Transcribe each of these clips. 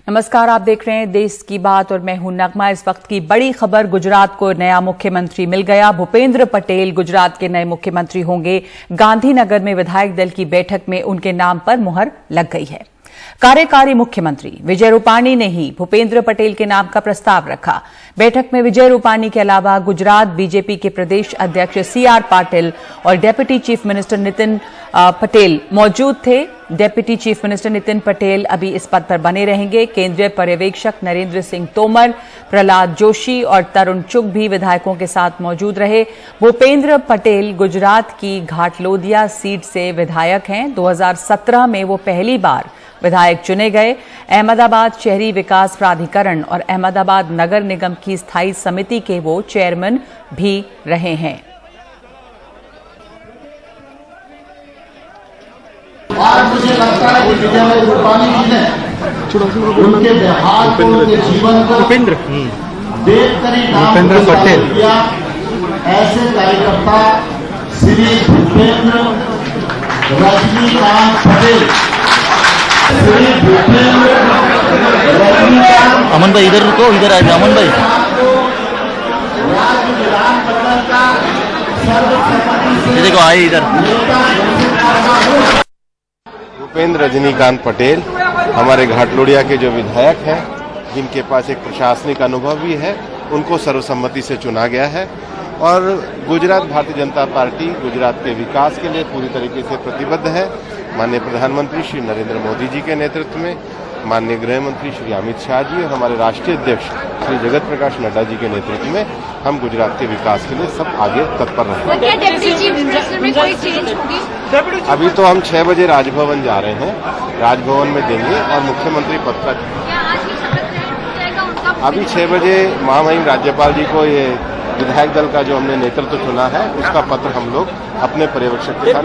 नमस्कार, आप देख रहे हैं देश की बात और मैं हूं नगमा। इस वक्त की बड़ी खबर, गुजरात को नया मुख्यमंत्री मिल गया। भूपेंद्र पटेल गुजरात के नए मुख्यमंत्री होंगे। गांधीनगर में विधायक दल की बैठक में उनके नाम पर मुहर लग गई है। कार्यकारी मुख्यमंत्री विजय रूपाणी ने ही भूपेंद्र पटेल के नाम का प्रस्ताव रखा। बैठक में विजय रूपाणी के अलावा गुजरात बीजेपी के प्रदेश अध्यक्ष CR पाटिल और deputy chief minister Nitin Patel मौजूद थे। Deputy chief minister Nitin Patel अभी इस पद पर बने रहेंगे। केंद्रीय पर्यवेक्षक नरेंद्र सिंह तोमर, प्रहलाद जोशी और तरुण चुग भी विधायकों के साथ मौजूद रहे। भूपेंद्र पटेल गुजरात की घाटलोदिया सीट से विधायक हैं। 2017 में वो पहली बार विधायक चुने गए। अहमदाबाद शहरी विकास प्राधिकरण और अहमदाबाद नगर निगम की स्थायी समिति के वो चेयरमैन भी रहे हैं। आज मुझे लगता है कि विजय रूपाणी जी ने उनके बिहार को, उनके जीवन को देखकर ही भूपेंद्र पटेल ऐसे कार्यकर्ता श्री भूपेंद्र रजनीकांत पटेल, श्री भूपेंद्र रजनीकांत। अमन भाई इधर रुको, इधर आ जाओ अमन भाई। राज्य विधानमंडल का सर्वसम्मति से देखो आए इधर। भूपेंद्र रजनीकांत पटेल हमारे घाटलोडिया के जो विधायक हैं, जिनके पास एक प्रशासनिक अनुभव भी है, उनको सर्वसम्मति से चुना गया है। और गुजरात भारतीय जनता पार्टी गुजरात के विकास के लिए पूरी तरीके से प्रतिबद्ध है। माननीय प्रधानमंत्री श्री नरेंद्र मोदी जी के नेतृत्व में, माननीय गृह मंत्री श्री अमित शाह जी और हमारे राष्ट्रीय अध्यक्ष श्री जगत प्रकाश नड्डा जी के नेतृत्व में हम गुजरात के विकास के लिए सब आगे तत्पर रहेंगे। अभी तो हम 6 बजे राजभवन जा रहे हैं, राजभवन में देंगे और मुख्यमंत्री पद का अभी 6 बजे महामहिम राज्यपाल जी को ये विधायक दल का जो हमने नेतृत्व चुना है उसका पत्र हम लोग अपने पर्यवेक्षक के साथ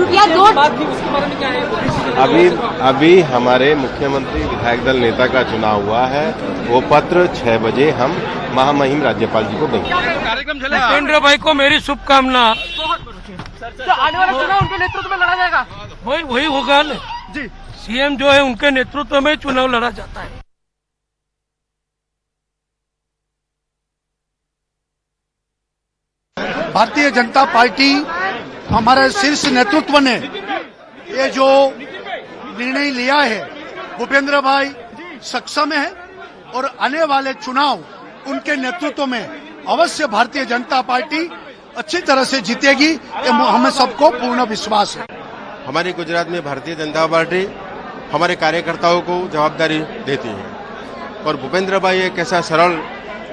अभी हमारे मुख्यमंत्री विधायक दल नेता का चुनाव हुआ है। वो पत्र 6 बजे हम महामहिम राज्यपाल जी को देंगे। भूपेंद्र भाई को मेरी शुभकामना। आने वाला चुनाव उनके नेतृत्व में लड़ा जाएगा। वही होगा ना जी। CM जो है उनके नेतृत्व में चुनाव लड़ा जाता है। भारतीय जनता पार्टी हमारे शीर्ष नेतृत्व ने ये जो निर्णय लिया है, भूपेंद्र भाई सक्षम है और आने वाले चुनाव उनके नेतृत्व में अवश्य भारतीय जनता पार्टी अच्छी तरह से जीतेगी, ये हमें सबको पूर्ण विश्वास है। हमारी गुजरात में भारतीय जनता पार्टी हमारे कार्यकर्ताओं को जवाबदारी देती है और भूपेंद्र भाई एक ऐसा सरल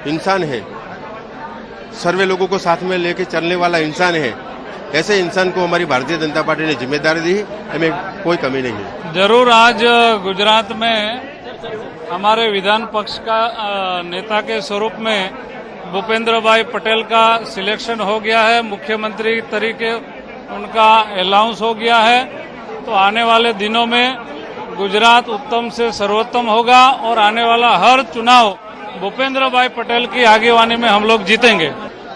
इंसान है, सर्वे लोगों को साथ में लेकर चलने वाला इंसान है। ऐसे इंसान को हमारी भारतीय जनता पार्टी ने जिम्मेदारी दी, हमें कोई कमी नहीं है। जरूर आज गुजरात में हमारे विधान पक्ष का नेता के स्वरूप में भूपेंद्र भाई पटेल का सिलेक्शन हो गया है। मुख्यमंत्री तरीके उनका अलाउंस हो गया है। तो आने वाले दिनों में गुजरात उत्तम से सर्वोत्तम होगा और आने वाला हर चुनाव भूपेंद्र भाई पटेल की आगेवानी में हम लोग जीतेंगे।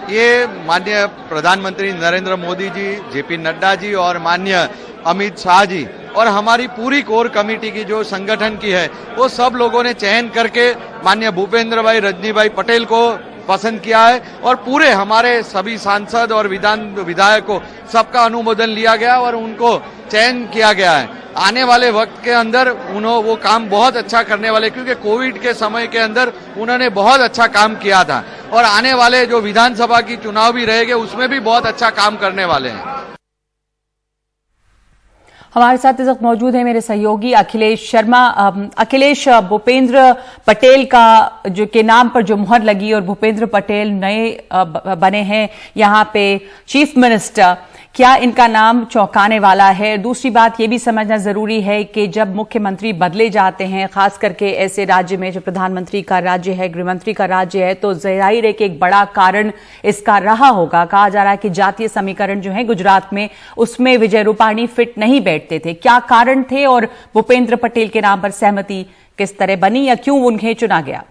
ये माननीय प्रधानमंत्री नरेंद्र मोदी जी, JP नड्डा जी और माननीय अमित शाह जी और हमारी पूरी कोर कमेटी की जो संगठन की है, वो सब लोगों ने चयन करके माननीय भूपेंद्र भाई रजनी भाई पटेल को पसंद किया है और पूरे हमारे सभी सांसद और विधायकों सबका अनुमोदन लिया गया और उनको चयन किया गया है। आने वाले वक्त के अंदर वो काम बहुत अच्छा करने वाले, क्योंकि कोविड के समय के अंदर उन्होंने बहुत अच्छा काम किया था और आने वाले जो विधानसभा की चुनाव भी रहेंगे उसमें भी बहुत अच्छा काम करने वाले हैं। हमारे साथ इस वक्त मौजूद है मेरे सहयोगी अखिलेश शर्मा। अखिलेश, भूपेंद्र पटेल का जो के नाम पर जो मुहर लगी और भूपेंद्र पटेल नए बने हैं यहाँ पे चीफ मिनिस्टर, क्या इनका नाम चौंकाने वाला है? दूसरी बात ये भी समझना जरूरी है कि जब मुख्यमंत्री बदले जाते हैं, खास करके ऐसे राज्य में जो प्रधानमंत्री का राज्य है, गृहमंत्री का राज्य है, तो जाहिर है कि एक बड़ा कारण इसका रहा होगा। कहा जा रहा है कि जातीय समीकरण जो है गुजरात में, उसमें विजय रूपाणी फिट नहीं बैठते थे। क्या कारण थे और भूपेंद्र पटेल के नाम पर सहमति किस तरह बनी या क्यों उन्हें चुना गया?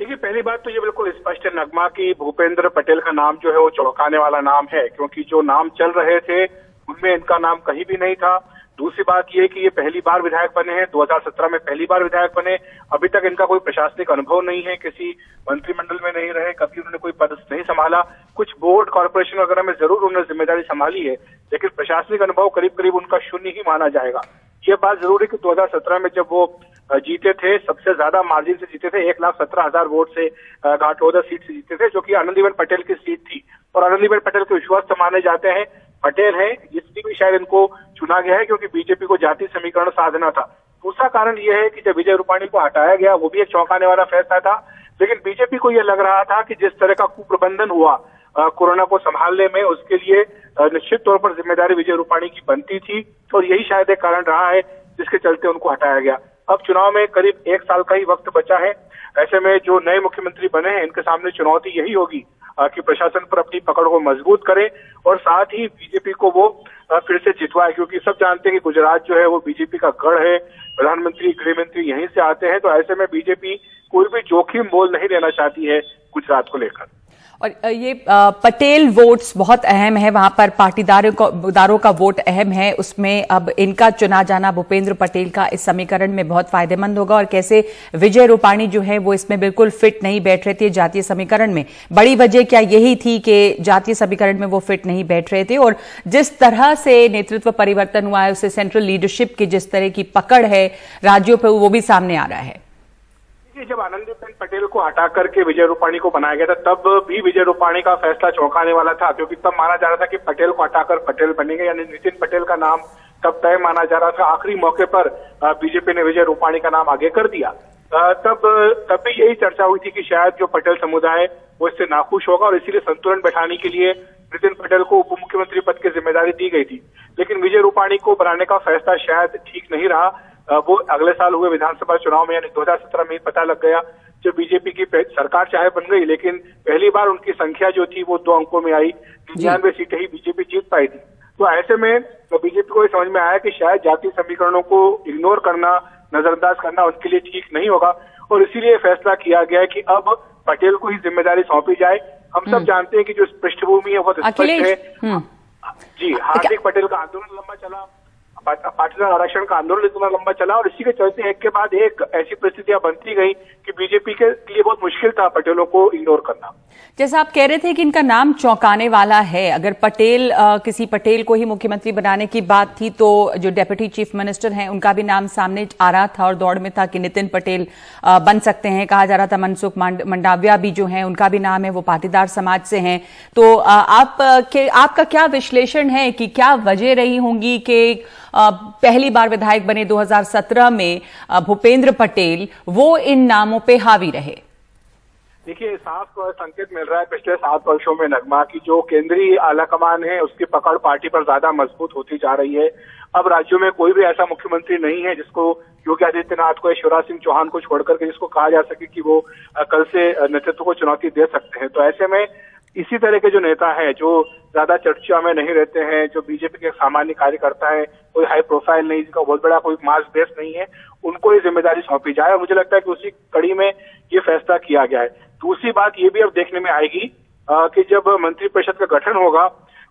देखिए, पहली बात तो ये बिल्कुल स्पष्ट है नगमा की भूपेंद्र पटेल का नाम जो है वो चौंकाने वाला नाम है, क्योंकि जो नाम चल रहे थे उनमें इनका नाम कहीं भी नहीं था। दूसरी बात ये कि ये पहली बार विधायक बने हैं, 2017 में पहली बार विधायक बने। अभी तक इनका कोई प्रशासनिक अनुभव नहीं है, किसी मंत्रिमंडल में नहीं रहे, कभी उन्होंने कोई पद नहीं संभाला। कुछ बोर्ड कॉर्पोरेशन वगैरह में जरूर उन्होंने जिम्मेदारी संभाली है, लेकिन प्रशासनिक अनुभव करीब करीब उनका शून्य ही माना जाएगा। ये बात जरूर है कि 2017 में जब वो जीते थे, सबसे ज्यादा मार्जिन से जीते थे, 1,17,000 वोट से घाटलोदा सीट से जीते थे, जो कि आनंदीबेन पटेल की सीट थी। और आनंदीबेन पटेल के विश्वस्त माने जाते हैं, पटेल है, इसलिए भी शायद इनको चुना गया है क्योंकि बीजेपी को जाति समीकरण साधना था। दूसरा कारण यह है कि जब विजय रूपाणी को हटाया गया, वो भी एक चौंकाने वाला फैसला था, लेकिन बीजेपी को यह लग रहा था कि जिस तरह का कुप्रबंधन हुआ कोरोना को संभालने में, उसके लिए निश्चित तौर पर जिम्मेदारी विजय रूपाणी की बनती थी, और यही शायद एक कारण रहा है जिसके चलते उनको हटाया गया। अब चुनाव में करीब 1 साल का ही वक्त बचा है। ऐसे में जो नए मुख्यमंत्री बने हैं, इनके सामने चुनौती यही होगी कि प्रशासन पर अपनी पकड़ को मजबूत करें और साथ ही बीजेपी को वो फिर से जितवाए, क्योंकि सब जानते हैं कि गुजरात जो है वो बीजेपी का गढ़ है, प्रधानमंत्री गृह मंत्री यहीं से आते हैं। तो ऐसे में बीजेपी कोई भी जोखिम मोल नहीं लेना चाहती है गुजरात को लेकर। और ये पटेल वोट्स बहुत अहम है, वहां पर पाटीदारों का वोट अहम है, उसमें अब इनका चुना जाना भूपेंद्र पटेल का इस समीकरण में बहुत फायदेमंद होगा। और कैसे विजय रूपाणी जो है वो इसमें बिल्कुल फिट नहीं बैठ रहे थे जातीय समीकरण में। बड़ी वजह क्या यही थी कि जातीय समीकरण में वो फिट नहीं बैठ रहे थे, और जिस तरह से नेतृत्व परिवर्तन हुआ है, उससे सेंट्रल लीडरशिप की जिस तरह की पकड़ है राज्यों पर, वो भी सामने आ रहा है। जब आनंदीबेन पटेल को हटा करके विजय रूपाणी को बनाया गया था, तब भी विजय रूपाणी का फैसला चौंकाने वाला था, क्योंकि तब माना जा रहा था कि पटेल को हटाकर पटेल बनेंगे, यानी नितिन पटेल का नाम तब तय माना जा रहा था। आखिरी मौके पर बीजेपी ने विजय रूपाणी का नाम आगे कर दिया। तब भी यही चर्चा हुई थी कि शायद जो पटेल समुदाय वो इससे नाखुश होगा, और इसीलिए संतुलन बैठाने के लिए नितिन पटेल को उप मुख्यमंत्री पद की जिम्मेदारी दी गई थी। लेकिन विजय रूपाणी को बनाने का फैसला शायद ठीक नहीं रहा। वो अगले साल हुए विधानसभा चुनाव में, यानी 2017 में ही पता लग गया, जो बीजेपी की सरकार चाहे बन गई, लेकिन पहली बार उनकी संख्या जो थी वो 2 अंकों में आई, 99 सीटें ही बीजेपी जीत पाई थी। तो ऐसे में बीजेपी को समझ में आया कि शायद जातीय समीकरणों को इग्नोर करना, नजरअंदाज करना उनके लिए ठीक नहीं होगा, और इसीलिए फैसला किया गया कि अब पटेल को ही जिम्मेदारी सौंपी जाए। हम सब जानते हैं कि जो पृष्ठभूमि है बहुत स्पष्ट है। जी, हार्दिक पटेल का आंदोलन लंबा चला, पाटीदार आरक्षण का आंदोलन इतना लंबा चला, और इसी के चलते एक के बाद एक ऐसी परिस्थितियां बनती गई कि बीजेपी के लिए बहुत मुश्किल था पटेलों को इग्नोर करना। जैसा आप कह रहे थे कि इनका नाम चौंकाने वाला है, अगर पटेल किसी पटेल को ही मुख्यमंत्री बनाने की बात थी, तो जो डेप्यूटी चीफ मिनिस्टर हैं उनका भी नाम सामने आ रहा था और दौड़ में था कि नितिन पटेल बन सकते हैं। कहा जा रहा था मनसुख मंडाविया भी जो हैं उनका भी नाम है, वो पाटीदार समाज से हैं। तो आपका क्या विश्लेषण है कि क्या वजह रही होंगी कि पहली बार विधायक बने 2017 में भूपेंद्र पटेल, वो इन नामों पे हावी रहे? देखिए, साफ संकेत मिल रहा है पिछले 7 वर्षों में नगमा की जो केंद्रीय आलाकमान है उसकी पकड़ पार्टी पर ज्यादा मजबूत होती जा रही है। अब राज्यों में कोई भी ऐसा मुख्यमंत्री नहीं है जिसको योगी आदित्यनाथ को या शिवराज सिंह चौहान को छोड़ करके जिसको कहा जा सके कि वो कल से नेतृत्व को चुनौती दे सकते हैं। तो ऐसे में इसी तरह के जो नेता है, जो ज्यादा चर्चा में नहीं रहते हैं, जो बीजेपी के सामान्य कार्यकर्ता है, कोई हाई प्रोफाइल नहीं, जिसका बहुत बड़ा कोई मास बेस नहीं है, उनको ये जिम्मेदारी सौंपी जाए, और मुझे लगता है कि उसी कड़ी में ये फैसला किया गया है। दूसरी बात ये भी अब देखने में आएगी कि जब मंत्रिपरिषद का गठन होगा,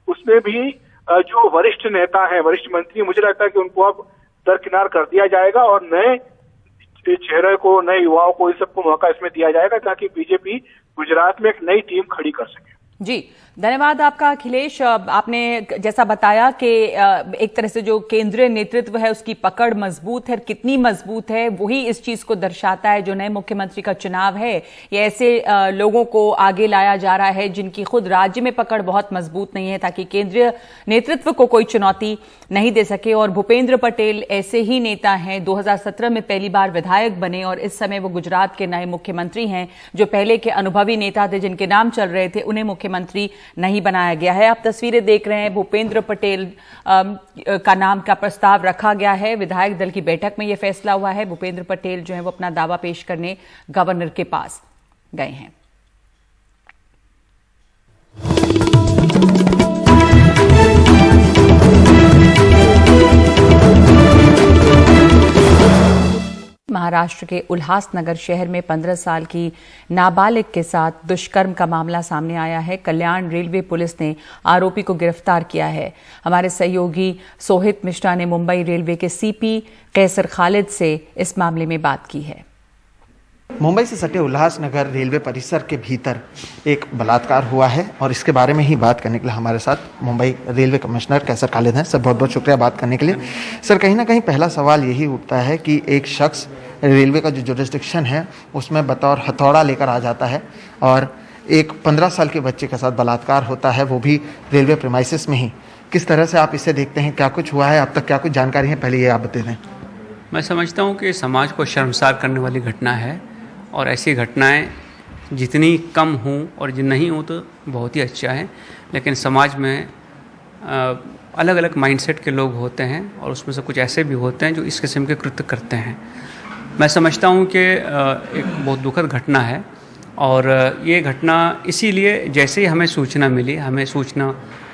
उसमें भी जो वरिष्ठ नेता है, वरिष्ठ मंत्री, मुझे लगता है कि उनको अब दरकिनार कर दिया जाएगा और नए चेहरे को, नए युवाओं को, इस सबको मौका इसमें दिया जाएगा ताकि बीजेपी गुजरात में एक नई टीम खड़ी कर सके। जी, धन्यवाद आपका अखिलेश। आपने जैसा बताया कि एक तरह से जो केंद्रीय नेतृत्व है उसकी पकड़ मजबूत है, कितनी मजबूत है वही इस चीज को दर्शाता है। जो नए मुख्यमंत्री का चुनाव है, ये ऐसे लोगों को आगे लाया जा रहा है जिनकी खुद राज्य में पकड़ बहुत मजबूत नहीं है, ताकि केंद्रीय नेतृत्व को कोई चुनौती नहीं दे सके। और भूपेंद्र पटेल ऐसे ही नेता हैं, 2017 में पहली बार विधायक बने और इस समय वो गुजरात के नए मुख्यमंत्री हैं। जो पहले के अनुभवी नेता थे जिनके नाम चल रहे थे, उन्हें मुख्यमंत्री नहीं बनाया गया है। आप तस्वीरें देख रहे हैं, भूपेंद्र पटेल का नाम का प्रस्ताव रखा गया है। विधायक दल की बैठक में यह फैसला हुआ है। भूपेंद्र पटेल जो है वो अपना दावा पेश करने गवर्नर के पास गए हैं। महाराष्ट्र के उल्हासनगर शहर में 15 साल की नाबालिग के साथ दुष्कर्म का मामला सामने आया है। कल्याण रेलवे पुलिस ने आरोपी को गिरफ्तार किया है। हमारे सहयोगी सोहित मिश्रा ने मुंबई रेलवे के सीपी कैसर खालिद से इस मामले में बात की है। मुंबई से सटे उल्लासनगर रेलवे परिसर के भीतर एक बलात्कार हुआ है और इसके बारे में ही बात करने के लिए हमारे साथ मुंबई रेलवे कमिश्नर कैसर खालिद हैं। सर, बहुत बहुत शुक्रिया बात करने के लिए। सर, कहीं ना कहीं पहला सवाल यही उठता है कि एक शख्स रेलवे का जो जुरिस्डिक्शन है उसमें बतौर हथौड़ा लेकर आ जाता है और एक 15 साल के बच्चे के साथ बलात्कार होता है, वो भी रेलवे प्रीमाइसेस में ही। किस तरह से आप इसे देखते हैं? क्या कुछ हुआ है अब तक? क्या कुछ जानकारी है? पहले ये आप बता दें। मैं समझता हूँ कि समाज को शर्मसार करने वाली घटना है और ऐसी घटनाएं जितनी कम हों और जिन नहीं हों तो बहुत ही अच्छा है। लेकिन समाज में अलग अलग माइंडसेट के लोग होते हैं और उसमें से कुछ ऐसे भी होते हैं जो इस किस्म के कृत्य करते हैं। मैं समझता हूँ कि एक बहुत दुखद घटना है और ये घटना इसीलिए जैसे ही हमें सूचना मिली, हमें सूचना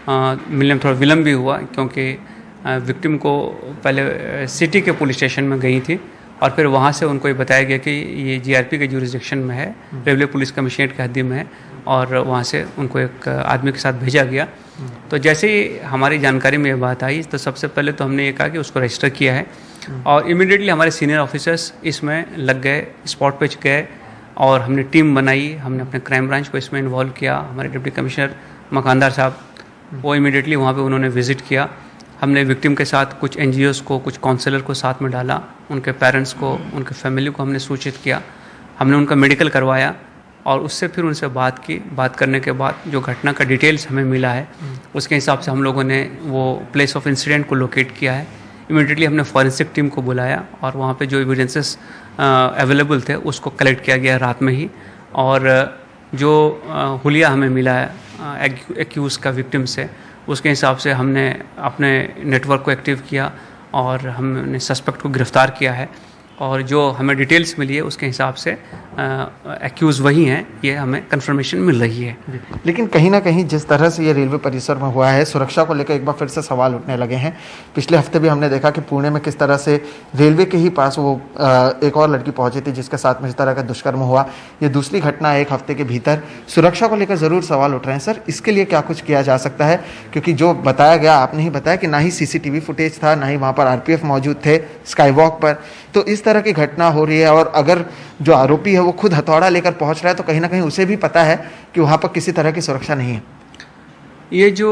मिलने में थोड़ा विलम्ब भी हुआ क्योंकि विक्टिम को पहले सिटी के पुलिस स्टेशन में गई थी और फिर वहाँ से उनको ये बताया गया कि ये जीआरपी के जुरिस्डिक्शन में है, रेलवे पुलिस कमिश्नरेट के हद्दी में है और वहाँ से उनको एक आदमी के साथ भेजा गया। तो जैसे ही हमारी जानकारी में ये बात आई तो सबसे पहले तो हमने ये कहा कि उसको रजिस्टर किया है और इमीडिएटली हमारे सीनियर ऑफिसर्स इसमें लग गए, स्पॉट पे गए और हमने टीम बनाई। हमने अपने क्राइम ब्रांच को इसमें इन्वॉल्व किया। हमारे डिप्टी कमिश्नर मकानदार साहब वो इमीडिएटली वहाँ पे उन्होंने विज़िट किया। हमने विक्टिम के साथ कुछ एनजीओज़ को, कुछ काउंसलर को साथ में डाला, उनके पेरेंट्स को, उनके फैमिली को हमने सूचित किया। हमने उनका मेडिकल करवाया और उससे फिर उनसे बात की। बात करने के बाद जो घटना का डिटेल्स हमें मिला है उसके हिसाब से हम लोगों ने वो प्लेस ऑफ इंसिडेंट को लोकेट किया है। इमीडिएटली हमने फॉरेंसिक टीम को बुलाया और वहाँ पे जो एविडेंसेस अवेलेबल थे उसको कलेक्ट किया गया रात में ही। और जो हुलिया हमें मिला है एक्यूज़ का विक्टिम से, उसके हिसाब से हमने अपने नेटवर्क को एक्टिव किया और हमने सस्पेक्ट को गिरफ्तार किया है और जो हमें डिटेल्स मिली है उसके हिसाब से एक्यूज़ वही हैं, ये हमें कंफर्मेशन मिल रही है। लेकिन कहीं ना कहीं जिस तरह से ये रेलवे परिसर में हुआ है, सुरक्षा को लेकर एक बार फिर से सवाल उठने लगे हैं। पिछले हफ्ते भी हमने देखा कि पुणे में किस तरह से रेलवे के ही पास वो एक और लड़की पहुंची थी जिसके साथ में इस तरह का दुष्कर्म हुआ। ये दूसरी घटना है एक हफ्ते के भीतर। सुरक्षा को लेकर ज़रूर सवाल उठ रहे हैं। सर, इसके लिए क्या कुछ किया जा सकता है? क्योंकि जो बताया गया, आपने ही बताया कि ना ही CCTV फुटेज था, ना ही वहाँ पर RPF मौजूद थे स्काई वॉक पर। तो इस तरह की घटना हो रही है और अगर जो आरोपी है वो खुद हथौड़ा लेकर पहुंच रहा है तो कहीं ना कहीं उसे भी पता है कि वहाँ पर किसी तरह की सुरक्षा नहीं है। ये जो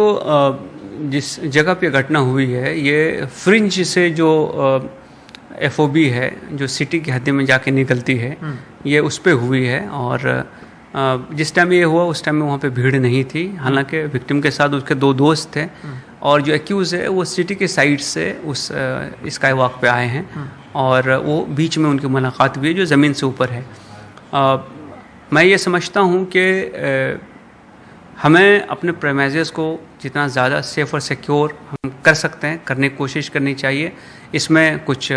जिस जगह पे घटना हुई है ये फ्रिंज से जो FOB है जो सिटी की हद में जाके निकलती है, ये उस पर हुई है और जिस टाइम ये हुआ उस टाइम में वहाँ पे भीड़ नहीं थी। हालांकि विक्टिम के साथ उसके 2 दोस्त थे और जो एक्यूज़ है वो सिटी के साइड से उस स्काई वॉक पे आए हैं और वो बीच में उनकी मुलाकात हुई है जो ज़मीन से ऊपर है। मैं ये समझता हूँ कि हमें अपने प्रेमाइजेस को जितना ज़्यादा सेफ और सिक्योर हम कर सकते हैं करने की कोशिश करनी चाहिए। इसमें कुछ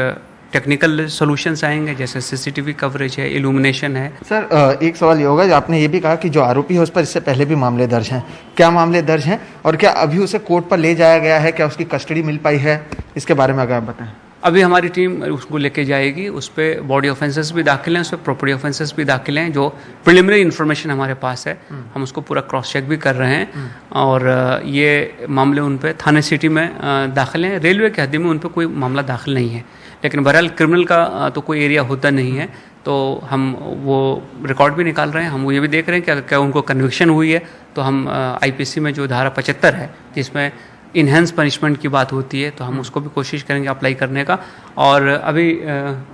टेक्निकल सॉल्यूशंस आएंगे जैसे CCTV कवरेज है, इल्यूमिनेशन है। सर, एक सवाल ये होगा, आपने ये भी कहा कि जो आरोपी है उस पर इससे पहले भी मामले दर्ज हैं। क्या मामले दर्ज हैं और क्या अभी उसे कोर्ट पर ले जाया गया है? क्या उसकी कस्टडी मिल पाई है? इसके बारे में अगर आप बताएं। अभी हमारी टीम उसको लेके जाएगी। उस पर बॉडी ऑफेंसेस भी दाखिल हैं, उस पर प्रॉपर्टी ऑफेंसेस भी दाखिल हैं। जो प्रिलिमिनरी इन्फॉर्मेशन हमारे पास है हम उसको पूरा क्रॉस चेक भी कर रहे हैं और ये मामले उन पे थाने सिटी में दाखिल हैं। रेलवे के हद में उन पर कोई मामला दाखिल नहीं है, लेकिन बहरहाल क्रिमिनल का तो कोई एरिया होता नहीं है तो हम वो रिकॉर्ड भी निकाल रहे हैं। हम वो ये भी देख रहे हैं कि क्या उनको कन्विक्शन हुई है तो हम IPC में जो धारा 75 है जिसमें इन्हेंस पनिशमेंट की बात होती है तो हम उसको भी कोशिश करेंगे अप्लाई करने का। और अभी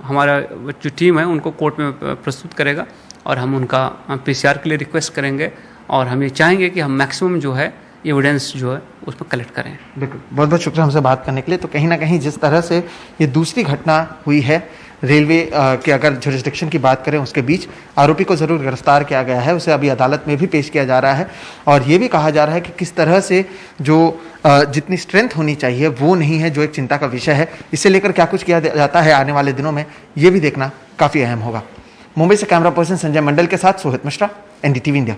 हमारा जो टीम है उनको कोर्ट में प्रस्तुत करेगा और हम उनका PCR के लिए रिक्वेस्ट करेंगे और हम ये चाहेंगे कि हम मैक्सिमम जो है एविडेंस जो है उसमें कलेक्ट करें। बिल्कुल, बहुत बहुत शुक्रिया हमसे बात करने के लिए। तो कहीं ना कहीं जिस तरह से ये दूसरी घटना हुई है रेलवे के अगर जुरिस्डिक्शन की बात करें उसके बीच, आरोपी को ज़रूर गिरफ्तार किया गया है, उसे अभी अदालत में भी पेश किया जा रहा है और ये भी कहा जा रहा है कि किस तरह से जो जितनी स्ट्रेंथ होनी चाहिए वो नहीं है, जो एक चिंता का विषय है। इसे लेकर क्या कुछ किया जाता है आने वाले दिनों में, ये भी देखना काफ़ी अहम होगा। मुंबई से कैमरा पर्सन संजय मंडल के साथ सोहित मिश्रा, NDTV इंडिया।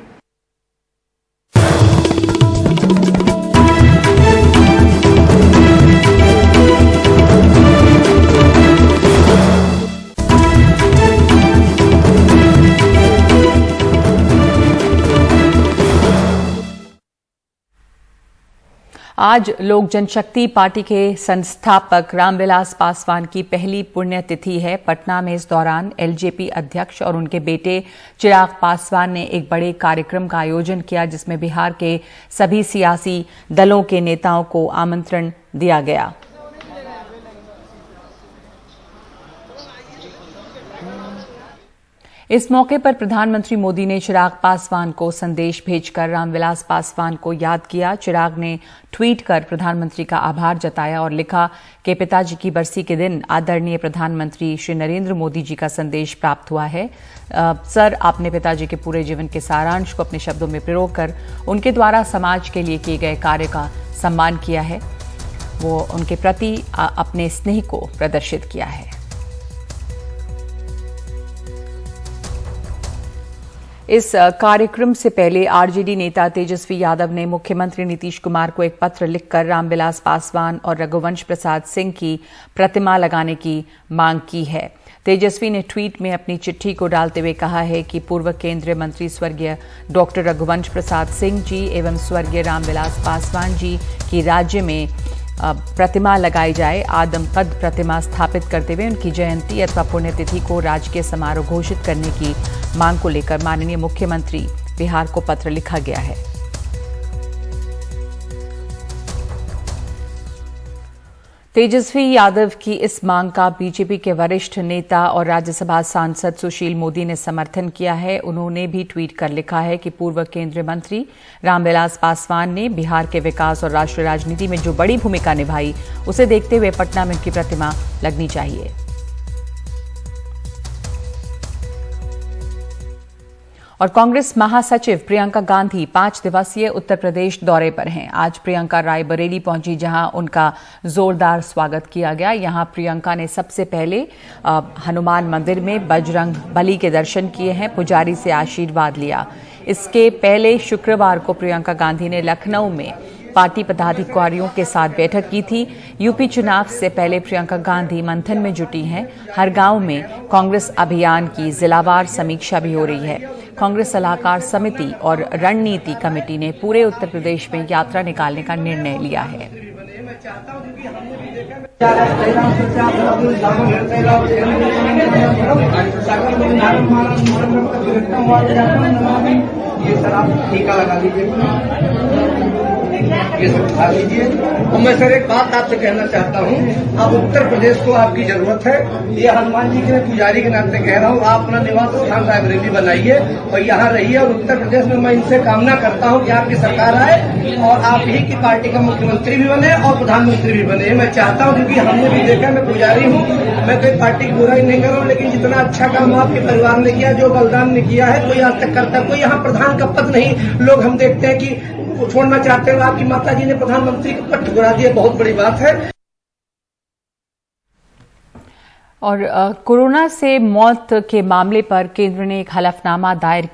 आज लोक जनशक्ति पार्टी के संस्थापक रामविलास पासवान की पहली पुण्यतिथि है। पटना में इस दौरान एलजेपी अध्यक्ष और उनके बेटे चिराग पासवान ने एक बड़े कार्यक्रम का आयोजन किया, जिसमें बिहार के सभी सियासी दलों के नेताओं को आमंत्रण दिया गया। इस मौके पर प्रधानमंत्री मोदी ने चिराग पासवान को संदेश भेजकर रामविलास पासवान को याद किया। चिराग ने ट्वीट कर प्रधानमंत्री का आभार जताया और लिखा कि पिताजी की बरसी के दिन आदरणीय प्रधानमंत्री श्री नरेंद्र मोदी जी का संदेश प्राप्त हुआ है। सर, आपने पिताजी के पूरे जीवन के सारांश को अपने शब्दों में पिरोकर कर उनके द्वारा समाज के लिए किए गए कार्य का सम्मान किया है। वो उनके प्रति अपने स्नेह को प्रदर्शित किया है। इस कार्यक्रम से पहले आरजेडी नेता तेजस्वी यादव ने मुख्यमंत्री नीतीश कुमार को एक पत्र लिखकर रामविलास पासवान और रघुवंश प्रसाद सिंह की प्रतिमा लगाने की मांग की है। तेजस्वी ने ट्वीट में अपनी चिट्ठी को डालते हुए कहा है कि पूर्व केंद्रीय मंत्री स्वर्गीय डॉक्टर रघुवंश प्रसाद सिंह जी एवं स्वर्गीय रामविलास पासवान जी की राज्य में प्रतिमा लगाई जाए। आदमकद प्रतिमा स्थापित करते हुए उनकी जयंती अथवा पुण्यतिथि को राजकीय समारोह घोषित करने की मांग को लेकर माननीय मुख्यमंत्री बिहार को पत्र लिखा गया है। तेजस्वी यादव की इस मांग का बीजेपी के वरिष्ठ नेता और राज्यसभा सांसद सुशील मोदी ने समर्थन किया है। उन्होंने भी ट्वीट कर लिखा है कि पूर्व केंद्रीय मंत्री रामविलास पासवान ने बिहार के विकास और राष्ट्रीय राजनीति में जो बड़ी भूमिका निभाई, उसे देखते हुए पटना में उनकी प्रतिमा लगनी चाहिए। और कांग्रेस महासचिव प्रियंका गांधी 5 दिवसीय उत्तर प्रदेश दौरे पर हैं। आज प्रियंका रायबरेली पहुंची, जहां उनका जोरदार स्वागत किया गया। यहां प्रियंका ने सबसे पहले हनुमान मंदिर में बजरंग बली के दर्शन किए हैं, पुजारी से आशीर्वाद लिया। इसके पहले शुक्रवार को प्रियंका गांधी ने लखनऊ में पार्टी पदाधिकारियों के साथ बैठक की थी। यूपी चुनाव से पहले प्रियंका गांधी मंथन में जुटी हैं। हर गांव में कांग्रेस अभियान की जिलावार समीक्षा भी हो रही है। कांग्रेस सलाहकार समिति और रणनीति कमेटी ने पूरे उत्तर प्रदेश में यात्रा निकालने का निर्णय लिया है। ये सर आप टीका लगा लीजिए, ये सब खा लीजिए। और मैं सर एक बात आपसे कहना चाहता हूँ, अब उत्तर प्रदेश को आपकी जरूरत है। ये हनुमान जी के पुजारी के नाते कह रहा हूँ, आप अपना निवास स्थान रायबरेली बनाइए और यहाँ रहिए। और उत्तर प्रदेश में मैं इनसे कामना करता हूँ कि आपकी सरकार आए और आप ही की पार्टी का मुख्यमंत्री भी बने और प्रधानमंत्री भी बने। मैं चाहता हूँ, क्योंकि हमने भी देखा, मैं पुजारी हूँ, मैं कोई पार्टी की बुराई नहीं कर रहा हूँ, लेकिन जितना अच्छा काम आपके परिवार ने किया, जो बलिदान ने किया है, कोई आज तक करता। कोई यहाँ प्रधान का पद नहीं, लोग हम देखते हैं कि छोड़ना चाहते हो। आपकी माता जी ने प्रधानमंत्री का पद ठुकरा दिया, बहुत बड़ी बात है। और कोरोना से मौत के मामले पर केंद्र ने एक हलफनामा दायर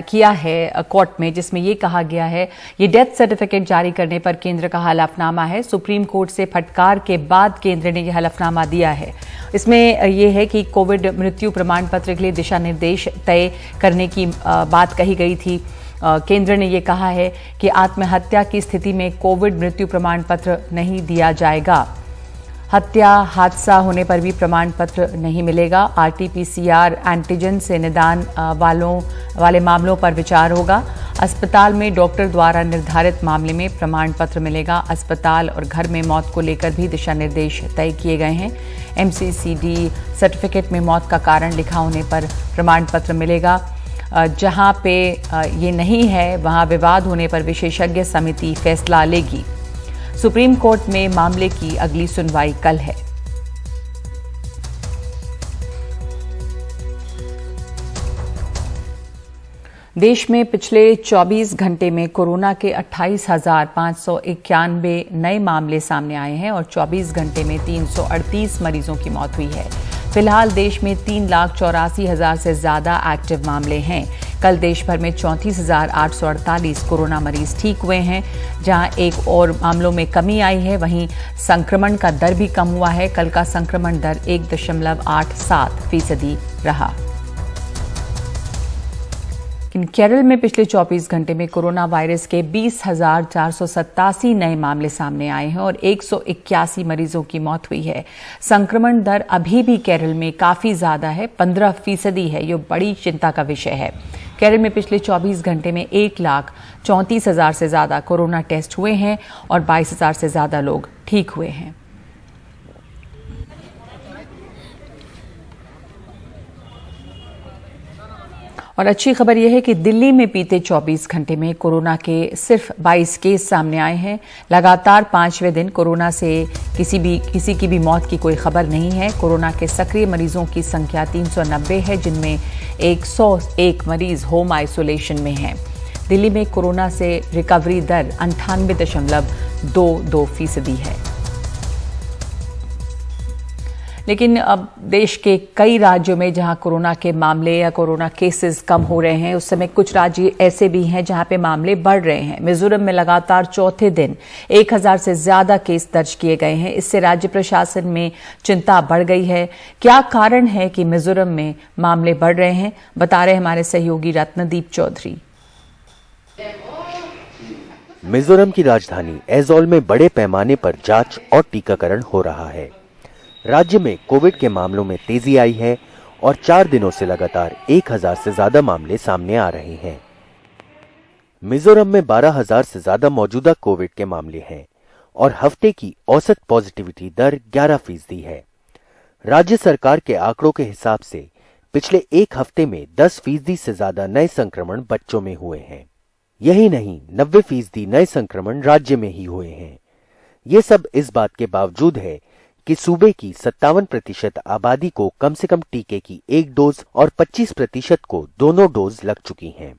किया है कोर्ट में, जिसमें ये कहा गया है, ये डेथ सर्टिफिकेट जारी करने पर केंद्र का हलफनामा है। सुप्रीम कोर्ट से फटकार के बाद केंद्र ने यह हलफनामा दिया है। इसमें यह है कि कोविड मृत्यु प्रमाण पत्र के लिए दिशा निर्देश तय करने की बात कही गई थी। केंद्र ने यह कहा है कि आत्महत्या की स्थिति में कोविड मृत्यु प्रमाण पत्र नहीं दिया जाएगा। हत्या हादसा होने पर भी प्रमाण पत्र नहीं मिलेगा। आरटी-पीसीआर एंटीजन से निदान वाले मामलों पर विचार होगा। अस्पताल में डॉक्टर द्वारा निर्धारित मामले में प्रमाण पत्र मिलेगा। अस्पताल और घर में मौत को लेकर भी दिशा निर्देश तय किए गए हैं। एमसीसीडी सर्टिफिकेट में मौत का कारण लिखा होने पर प्रमाण पत्र मिलेगा। जहां पे ये नहीं है, वहां विवाद होने पर विशेषज्ञ समिति फैसला लेगी। सुप्रीम कोर्ट में मामले की अगली सुनवाई कल है। देश में पिछले 24 घंटे में कोरोना के 28,591 नए मामले सामने आए हैं और 24 घंटे में 338 मरीजों की मौत हुई है। फिलहाल देश में 3,84,000 से ज्यादा एक्टिव मामले हैं। कल देश भर में 34,848 कोरोना मरीज ठीक हुए हैं। जहां एक और मामलों में कमी आई है, वहीं संक्रमण का दर भी कम हुआ है। कल का संक्रमण दर 1.87% रहा। लेकिन केरल में पिछले 24 घंटे में कोरोना वायरस के 20,487 नए मामले सामने आए हैं और 181 मरीजों की मौत हुई है। संक्रमण दर अभी भी केरल में काफी ज्यादा है, 15% है। ये बड़ी चिंता का विषय है। केरल में पिछले 24 घंटे में 1,34,000 से ज्यादा कोरोना टेस्ट हुए हैं और 22,000 से ज्यादा लोग ठीक हुए हैं। और अच्छी खबर यह है कि दिल्ली में बीते 24 घंटे में कोरोना के सिर्फ 22 केस सामने आए हैं। लगातार 5वें दिन कोरोना से किसी की भी मौत की कोई खबर नहीं है। कोरोना के सक्रिय मरीजों की संख्या 390 है, जिनमें 101 मरीज होम आइसोलेशन में हैं। दिल्ली में कोरोना से रिकवरी दर 98.22% है। लेकिन अब देश के कई राज्यों में जहां कोरोना के मामले या कोरोना केसेस कम हो रहे हैं, उस समय कुछ राज्य ऐसे भी हैं जहां पे मामले बढ़ रहे हैं। मिजोरम में लगातार चौथे दिन 1000 से ज्यादा केस दर्ज किए गए हैं। इससे राज्य प्रशासन में चिंता बढ़ गई है। क्या कारण है कि मिजोरम में मामले बढ़ रहे हैं, बता रहे हमारे सहयोगी रत्नदीप चौधरी। मिजोरम की राजधानी ऐजॉल में बड़े पैमाने पर जांच और टीकाकरण हो रहा है। राज्य में कोविड के मामलों में तेजी आई है और 4 दिनों से लगातार 1000 से ज्यादा मामले सामने आ रहे हैं। मिजोरम में 12,000 से ज्यादा मौजूदा कोविड के मामले हैं और हफ्ते की औसत पॉजिटिविटी दर 11% है। राज्य सरकार के आंकड़ों के हिसाब से पिछले एक हफ्ते में 10% से ज्यादा नए संक्रमण बच्चों में हुए हैं। यही नहीं, 90% नए संक्रमण राज्य में ही हुए हैं। ये सब इस बात के बावजूद है कि सूबे की 57% आबादी को कम से कम टीके की 1 डोज और 25% को दोनों डोज लग चुकी हैं।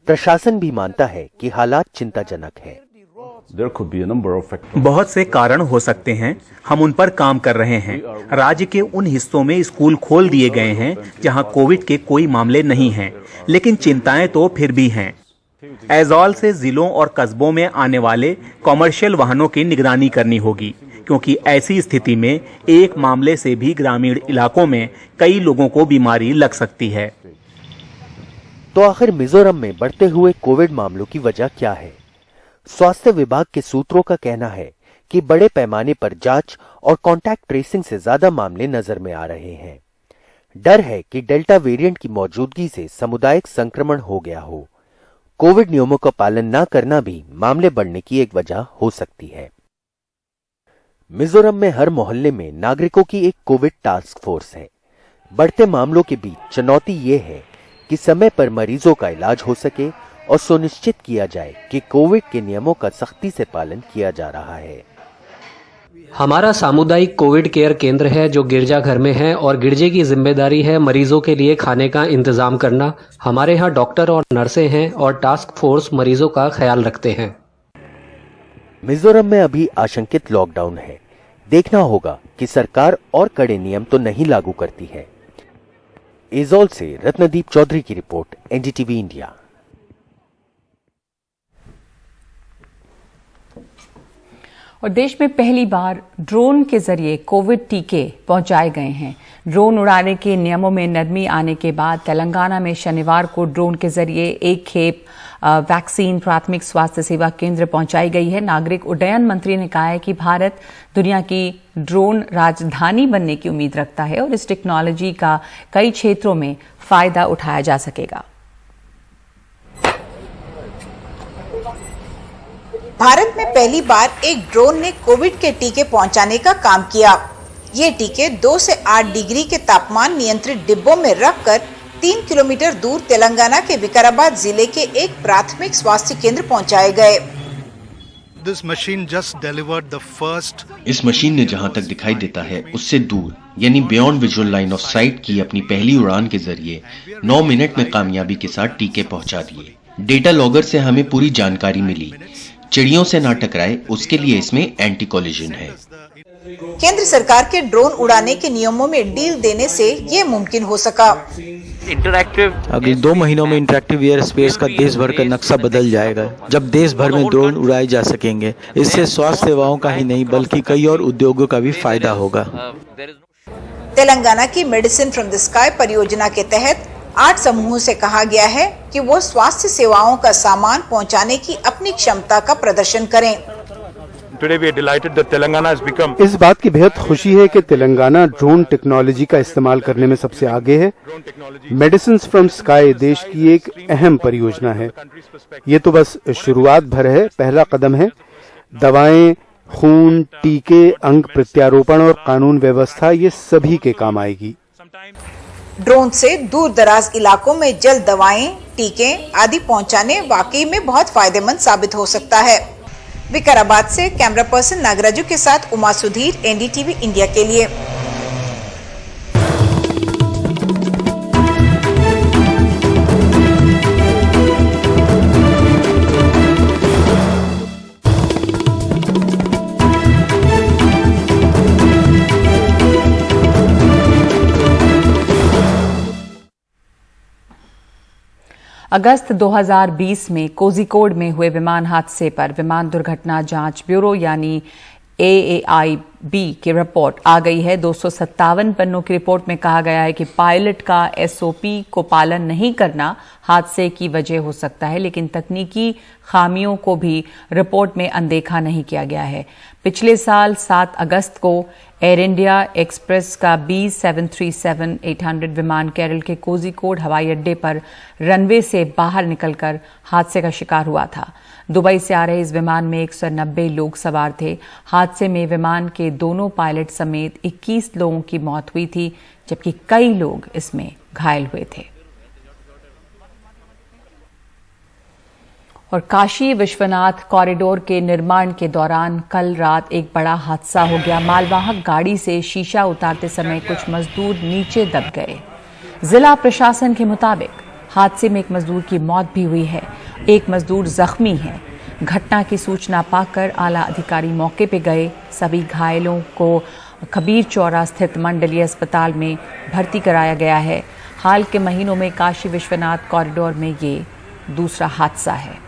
प्रशासन भी मानता है कि हालात चिंताजनक है। बहुत से कारण हो सकते हैं, हम उन पर काम कर रहे हैं। राज्य के उन हिस्सों में स्कूल खोल दिए गए हैं जहां कोविड के कोई मामले नहीं हैं, लेकिन चिंताएं तो फिर भी हैं। ऐजॉल से जिलों और कस्बों में आने वाले कॉमर्शियल वाहनों की निगरानी करनी होगी, क्योंकि ऐसी स्थिति में एक मामले से भी ग्रामीण इलाकों में कई लोगों को बीमारी लग सकती है। तो आखिर मिजोरम में बढ़ते हुए कोविड मामलों की वजह क्या है? स्वास्थ्य विभाग के सूत्रों का कहना है कि बड़े पैमाने पर जांच और कॉन्टैक्ट ट्रेसिंग से ज्यादा मामले नजर में आ रहे हैं। डर है कि डेल्टा वेरिएंट की मौजूदगी से सामुदायिक संक्रमण हो गया हो। कोविड नियमों का पालन न करना भी मामले बढ़ने की एक वजह हो सकती है। मिजोरम में हर मोहल्ले में नागरिकों की एक कोविड टास्क फोर्स है। बढ़ते मामलों के बीच चुनौती ये है कि समय पर मरीजों का इलाज हो सके और सुनिश्चित किया जाए कि कोविड के नियमों का सख्ती से पालन किया जा रहा है। हमारा सामुदायिक कोविड केयर केंद्र है जो गिरजाघर में है और गिरजे की जिम्मेदारी है मरीजों के लिए खाने का इंतजाम करना। हमारे यहाँ डॉक्टर और नर्सें हैं और टास्क फोर्स मरीजों का ख्याल रखते हैं। मिजोरम में अभी आशंकित लॉकडाउन है। देखना होगा कि सरकार और कड़े नियम तो नहीं लागू करती है। ऐजॉल से रत्नदीप चौधरी की रिपोर्ट, एनडीटीवी इंडिया। और देश में पहली बार ड्रोन के जरिए कोविड टीके पहुंचाए गए हैं। ड्रोन उड़ाने के नियमों में नरमी आने के बाद तेलंगाना में शनिवार को ड्रोन के जरिए एक खेप वैक्सीन प्राथमिक स्वास्थ्य सेवा केंद्र पहुंचाई गई है। नागरिक उड्डयन मंत्री ने कहा है कि भारत दुनिया की ड्रोन राजधानी बनने की उम्मीद रखता है और इस टेक्नोलॉजी का कई क्षेत्रों में फायदा उठाया जा सकेगा। भारत में पहली बार एक ड्रोन ने कोविड के टीके पहुंचाने का काम किया। ये टीके 2 से 8 डिग्री के तापमान नियंत्रित डिब्बों में रखकर 3 किलोमीटर दूर तेलंगाना के विकाराबाद जिले के एक प्राथमिक स्वास्थ्य केंद्र पहुंचाए गए। इस मशीन ने जहां तक दिखाई देता है उससे दूर, यानी beyond visual line of site की अपनी पहली उड़ान के जरिए 9 मिनट में कामयाबी के साथ टीके पहुंचा दिए। डेटा लॉगर से हमें पूरी जानकारी मिली। चिड़ियों से ना टकराए उसके लिए इसमें एंटी कोलिजन है। केंद्र सरकार के ड्रोन उड़ाने के नियमों में ढील देने से ये मुमकिन हो सका। अगले 2 महीनों में इंटरैक्टिव एयर स्पेस का देश भर का नक्शा बदल जाएगा, जब देश भर में ड्रोन उड़ाए जा सकेंगे। इससे स्वास्थ्य सेवाओं का ही नहीं बल्कि कई और उद्योगों का भी फायदा होगा। तेलंगाना की मेडिसिन फ्रॉम द स्काई परियोजना के तहत 8 समूहों से कहा गया है कि वो स्वास्थ्य सेवाओं का सामान पहुंचाने की अपनी क्षमता का प्रदर्शन करें। इस बात की बेहद खुशी है कि तेलंगाना ड्रोन टेक्नोलॉजी का इस्तेमाल करने में सबसे आगे है। मेडिसिन फ्रॉम स्काई देश की एक अहम परियोजना है। ये तो बस शुरुआत भर है, पहला कदम है। दवाएं, खून, टीके, अंग प्रत्यारोपण और कानून व्यवस्था ये सभी के काम आएगी। ड्रोन से दूर दराज इलाकों में जल्द दवाएं, टीके आदि पहुंचाने वाकई में बहुत फायदेमंद साबित हो सकता है। विकाराबाद से कैमरा पर्सन नागराजू के साथ उमा सुधीर, एनडीटीवी इंडिया के लिए। अगस्त 2020 में कोझिकोड में हुए विमान हादसे पर विमान दुर्घटना जांच ब्यूरो यानी AAIB की रिपोर्ट आ गई है। 257 पन्नों की रिपोर्ट में कहा गया है कि पायलट का SOP को पालन नहीं करना हादसे की वजह हो सकता है, लेकिन तकनीकी खामियों को भी रिपोर्ट में अनदेखा नहीं किया गया है। पिछले साल 7 अगस्त को एयर इंडिया एक्सप्रेस का B737-800 विमान केरल के कोझिकोड हवाई अड्डे पर रनवे से बाहर निकलकर हादसे का शिकार हुआ था। दुबई से आ रहे इस विमान में 190 लोग सवार थे। हादसे में विमान के दोनों पायलट समेत 21 लोगों की मौत हुई थी, जबकि कई लोग इसमें घायल हुए थे। और काशी विश्वनाथ कॉरिडोर के निर्माण के दौरान कल रात एक बड़ा हादसा हो गया। मालवाहक गाड़ी से शीशा उतारते समय कुछ मजदूर नीचे दब गए। जिला प्रशासन के मुताबिक हादसे में एक मजदूर की मौत भी हुई है, एक मजदूर जख्मी है। घटना की सूचना पाकर आला अधिकारी मौके पर गए। सभी घायलों को कबीर चौरा स्थित मंडलीय अस्पताल में भर्ती कराया गया है। हाल के महीनों में काशी विश्वनाथ कॉरिडोर में ये दूसरा हादसा है।